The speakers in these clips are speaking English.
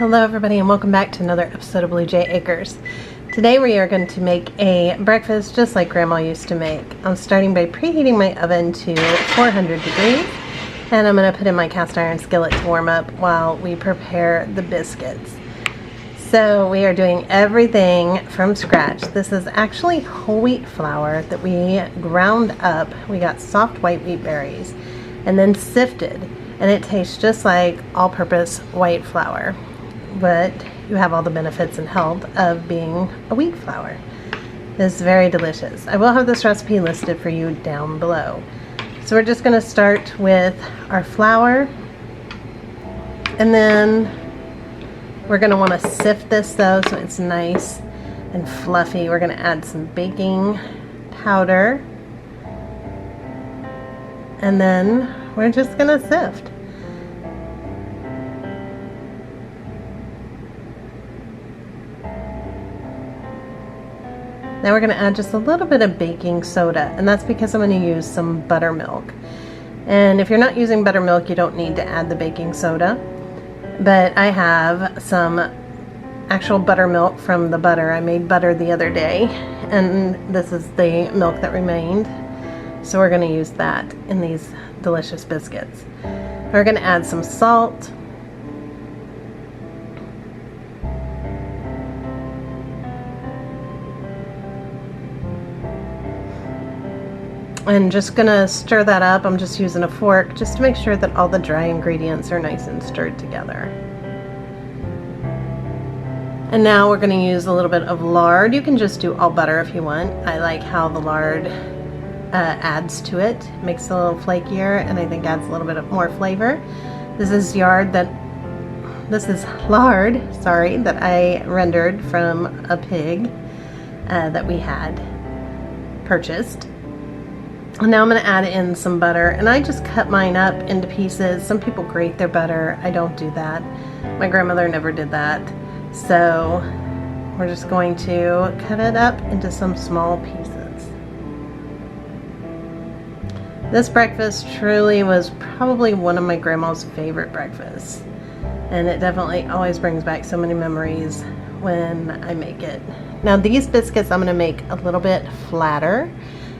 Hello everybody and welcome back to another episode of Blue Jay Acres. Today we are going to make a breakfast just like Grandma used to make. I'm starting by preheating my oven to 400 degrees and I'm going to put in my cast iron skillet to warm up while we prepare the biscuits. So we are doing everything from scratch. This is actually whole wheat flour that we ground up. We got soft white wheat berries and then sifted, and it tastes just like all-purpose white flour, but you have all the benefits and health of being a wheat flour. It's very delicious. I will have this recipe listed for you down below. So we're just going to start with our flour, and then we're going to want to sift this though so it's nice and fluffy. We're going to add some baking powder, and then we're just going to sift. Now we're going to add just a little bit of baking soda, and that's because I'm going to use some buttermilk. And if you're not using buttermilk, you don't need to add the baking soda. But I have some actual buttermilk from the butter. I made butter the other day, and this is the milk that remained. So we're going to use that in these delicious biscuits. We're going to add some salt. And just gonna stir that up. I'm just using a fork just to make sure that all the dry ingredients are nice and stirred together. And now we're gonna use a little bit of lard. You can just do all butter if you want. I like how the lard adds to it. Makes it a little flakier, and I think adds a little bit of more flavor. This is lard, sorry, that I rendered from a pig that we had purchased. Now I'm going to add in some butter, and I just cut mine up into pieces. Some people grate their butter. I don't do that. My grandmother never did that. So we're just going to cut it up into some small pieces. This breakfast truly was probably one of my grandma's favorite breakfasts, and it definitely always brings back so many memories when I make it. Now these biscuits I'm going to make a little bit flatter.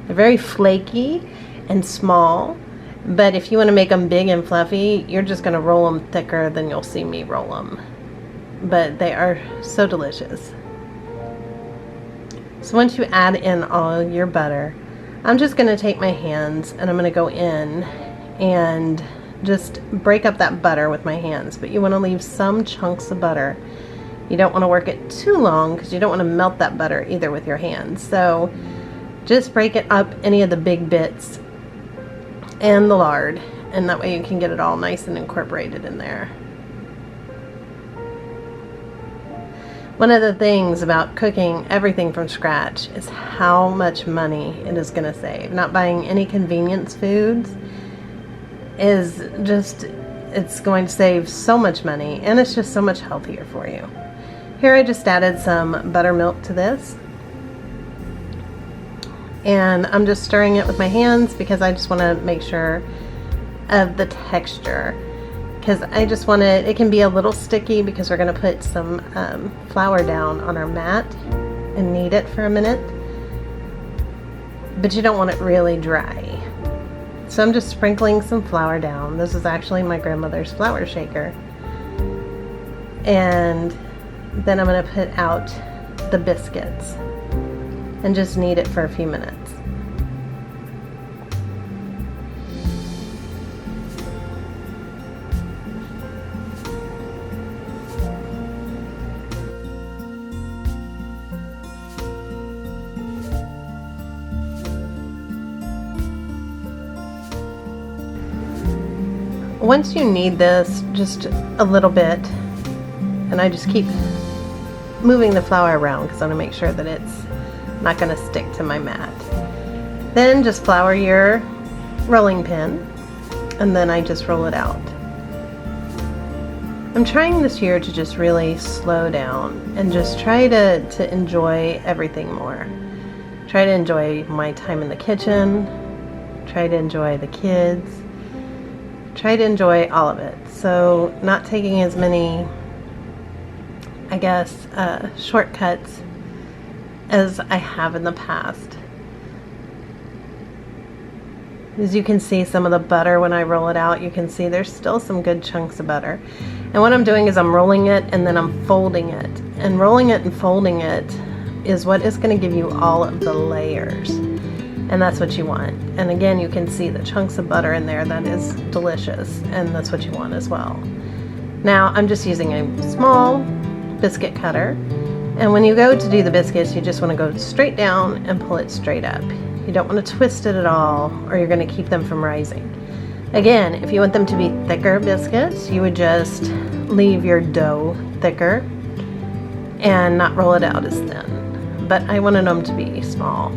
They're very flaky and small, but if you want to make them big and fluffy, you're just going to roll them thicker than you'll see me roll them. But they are so delicious. So once you add in all your butter, I'm just going to take my hands and I'm going to go in and just break up that butter with my hands. But you want to leave some chunks of butter. You don't want to work it too long because you don't want to melt that butter either with your hands. So just break it up, any of the big bits and the lard, and that way you can get it all nice and incorporated in there. One of the things about cooking everything from scratch is how much money it is going to save. Not buying any convenience foods is just, it's going to save so much money, and it's just so much healthier for you. Here I just added some buttermilk to this. And I'm just stirring it with my hands because I just want to make sure of the texture, because I just want it can be a little sticky because we're going to put some flour down on our mat and knead it for a minute, but you don't want it really dry. So I'm just sprinkling some flour down. This is actually my grandmother's flour shaker, and then I'm going to put out the biscuits and just knead it for a few minutes. Once you knead this just a little bit, and I just keep moving the flour around because I want to make sure that it's not going to stick to my mat. Then just flour your rolling pin, and then I just roll it out. I'm trying this year to just really slow down and just try to enjoy everything more. Try to enjoy my time in the kitchen, try to enjoy the kids, try to enjoy all of it. So not taking as many I guess, shortcuts as I have in the past. As you can see, some of the butter, when I roll it out, you can see there's still some good chunks of butter. And what I'm doing is I'm rolling it and then I'm folding it. And rolling it and folding it is what is going to give you all of the layers. And that's what you want. And again, you can see the chunks of butter in there. That is delicious. And that's what you want as well. Now, I'm just using a small biscuit cutter. And when you go to do the biscuits, you just want to go straight down and pull it straight up. You don't want to twist it at all, or you're going to keep them from rising. Again, if you want them to be thicker biscuits, you would just leave your dough thicker and not roll it out as thin. But I wanted them to be small.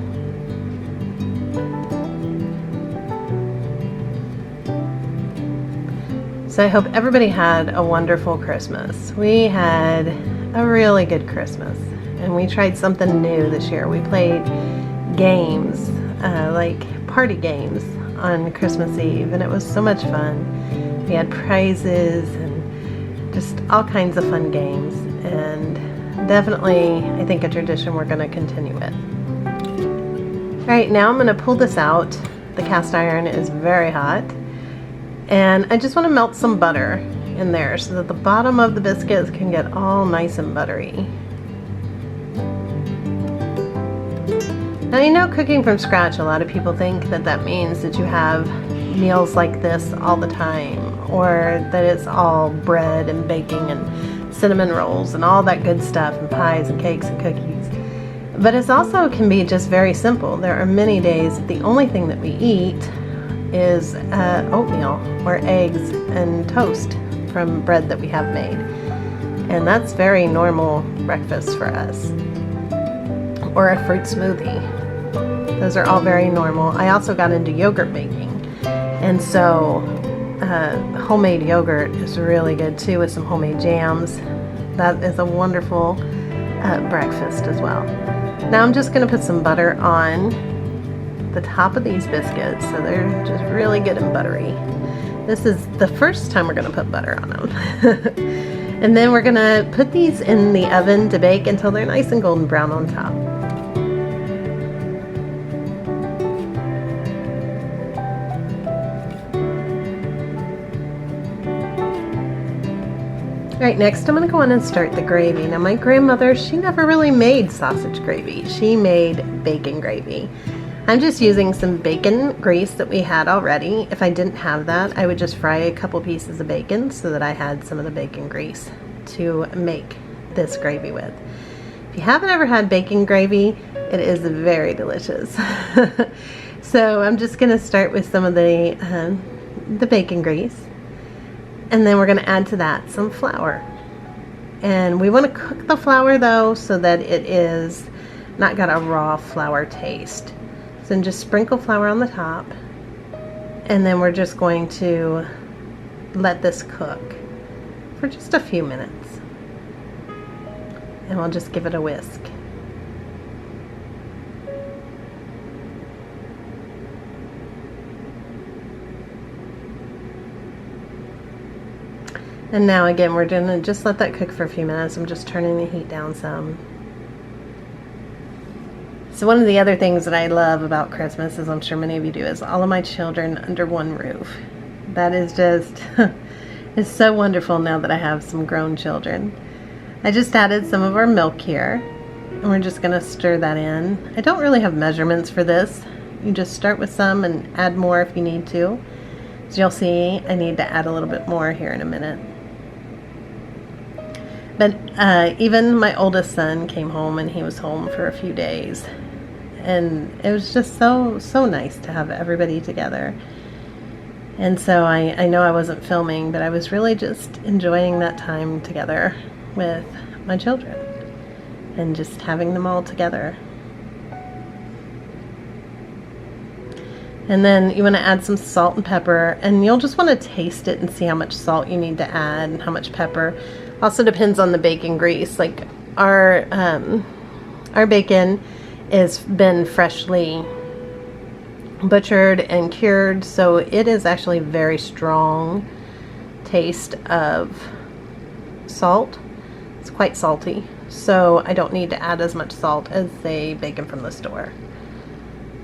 So I hope everybody had a wonderful Christmas. We had a really good Christmas, and we tried something new this year. We played games, like party games on Christmas Eve, and it was so much fun. We had prizes and just all kinds of fun games, and definitely I think a tradition we're going to continue with. All right, now I'm going to pull this out. The cast iron is very hot, and I just want to melt some butter in there so that the bottom of the biscuits can get all nice and buttery. Now, you know, cooking from scratch, a lot of people think that that means that you have meals like this all the time, or that it's all bread and baking and cinnamon rolls and all that good stuff, and pies and cakes and cookies. But it also can be just very simple. There are many days that the only thing that we eat is oatmeal or eggs and toast from bread that we have made. And that's very normal breakfast for us. Or a fruit smoothie. Those are all very normal. I also got into yogurt making, and so homemade yogurt is really good too, with some homemade jams. That is a wonderful breakfast as well. Now I'm just going to put some butter on the top of these biscuits so they're just really good and buttery. This is the first time we're going to put butter on them. And then we're going to put these in the oven to bake until they're nice and golden brown on top. Alright, next I'm going to go on and start the gravy. Now my grandmother, she never really made sausage gravy. She made bacon gravy. I'm just using some bacon grease that we had already. If I didn't have that, I would just fry a couple pieces of bacon so that I had some of the bacon grease to make this gravy with. If you haven't ever had bacon gravy, it is very delicious. So I'm just going to start with some of the bacon grease. And then we're going to add to that some flour. And we want to cook the flour though so that it is not got a raw flour taste. So just sprinkle flour on the top. And then we're just going to let this cook for just a few minutes. And we'll just give it a whisk. And now again, we're going to just let that cook for a few minutes. I'm just turning the heat down some. So one of the other things that I love about Christmas, as I'm sure many of you do, is all of my children under one roof. That is just, it's so wonderful now that I have some grown children. I just added some of our milk here, and we're just going to stir that in. I don't really have measurements for this. You just start with some and add more if you need to. As you'll see, I need to add a little bit more here in a minute. But even my oldest son came home, and he was home for a few days. And it was just so nice to have everybody together. And so I know I wasn't filming, but I was really just enjoying that time together with my children and just having them all together. And then you want to add some salt and pepper, and you'll just want to taste it and see how much salt you need to add and how much pepper. Also depends on the bacon grease. Like our bacon has been freshly butchered and cured, so it is actually very strong taste of salt. It's quite salty, so I don't need to add as much salt as, say, bacon from the store.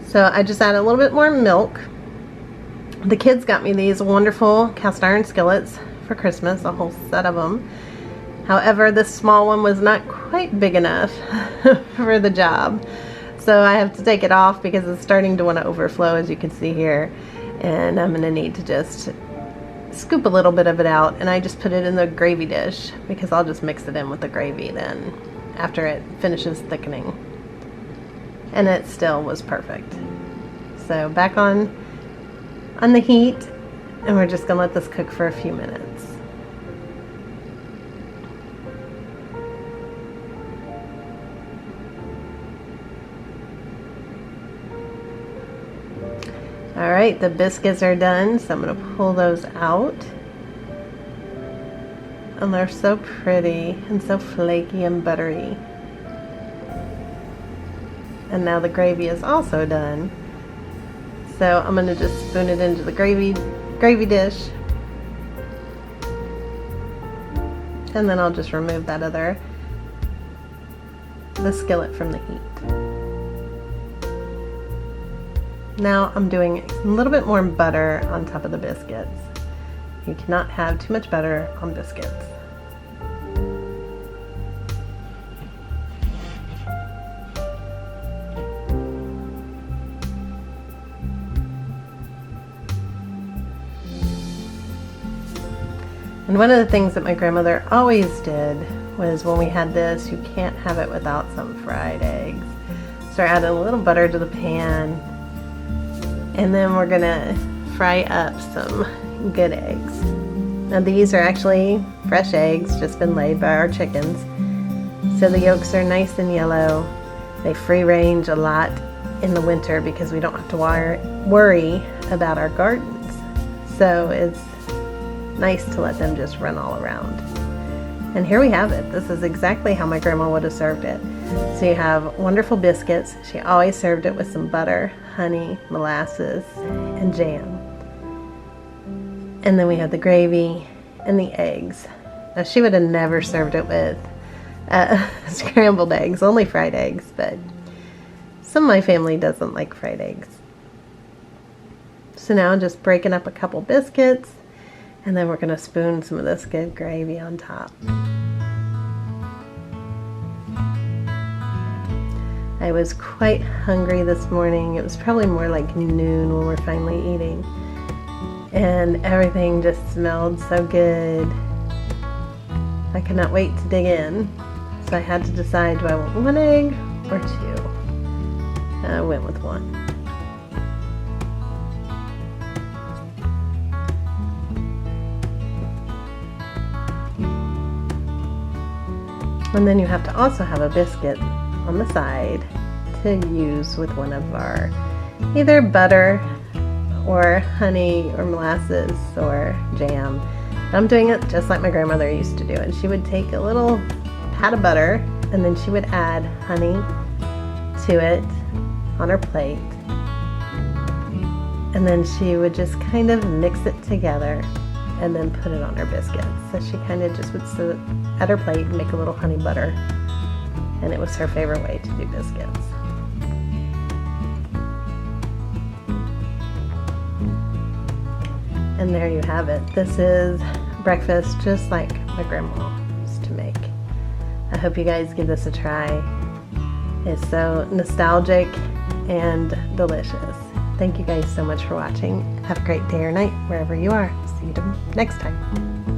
So I just add a little bit more milk. The kids got me these wonderful cast iron skillets for Christmas, a whole set of them. However, this small one was not quite big enough for the job. So I have to take it off because it's starting to want to overflow, as you can see here. And I'm going to need to just scoop a little bit of it out, and I just put it in the gravy dish because I'll just mix it in with the gravy then after it finishes thickening. And it still was perfect. So back on the heat, and we're just going to let this cook for a few minutes. Alright, the biscuits are done, so I'm going to pull those out. And they're so pretty and so flaky and buttery. And now the gravy is also done. So I'm going to just spoon it into the gravy dish. And then I'll just remove that the skillet from the heat. Now I'm doing a little bit more butter on top of the biscuits. You cannot have too much butter on biscuits. And one of the things that my grandmother always did was, when we had this, you can't have it without some fried eggs. So I added a little butter to the pan. And then we're gonna fry up some good eggs. Now these are actually fresh eggs, just been laid by our chickens. So the yolks are nice and yellow. They free range a lot in the winter because we don't have to worry about our gardens. So it's nice to let them just run all around. And here we have it. This is exactly how my grandma would have served it. So you have wonderful biscuits. She always served it with some butter, honey, molasses, and jam. And then we have the gravy and the eggs. Now she would have never served it with scrambled eggs, only fried eggs, but some of my family doesn't like fried eggs. So now I'm just breaking up a couple biscuits, and then we're going to spoon some of this good gravy on top. I was quite hungry this morning. It was probably more like noon when we're finally eating. And everything just smelled so good. I could not wait to dig in. So I had to decide, do I want one egg or two? And I went with one. And then you have to also have a biscuit on the side to use with one of our either butter or honey or molasses or jam. I'm doing it just like my grandmother used to do it. She would take a little pat of butter and then she would add honey to it on her plate. And then she would just kind of mix it together and then put it on her biscuits. So she kind of just would sit at her plate and make a little honey butter. And it was her favorite way to do biscuits. And there you have it. This is breakfast just like my grandma used to make. I hope you guys give this a try. It's so nostalgic and delicious. Thank you guys so much for watching. Have a great day or night wherever you are. See you next time.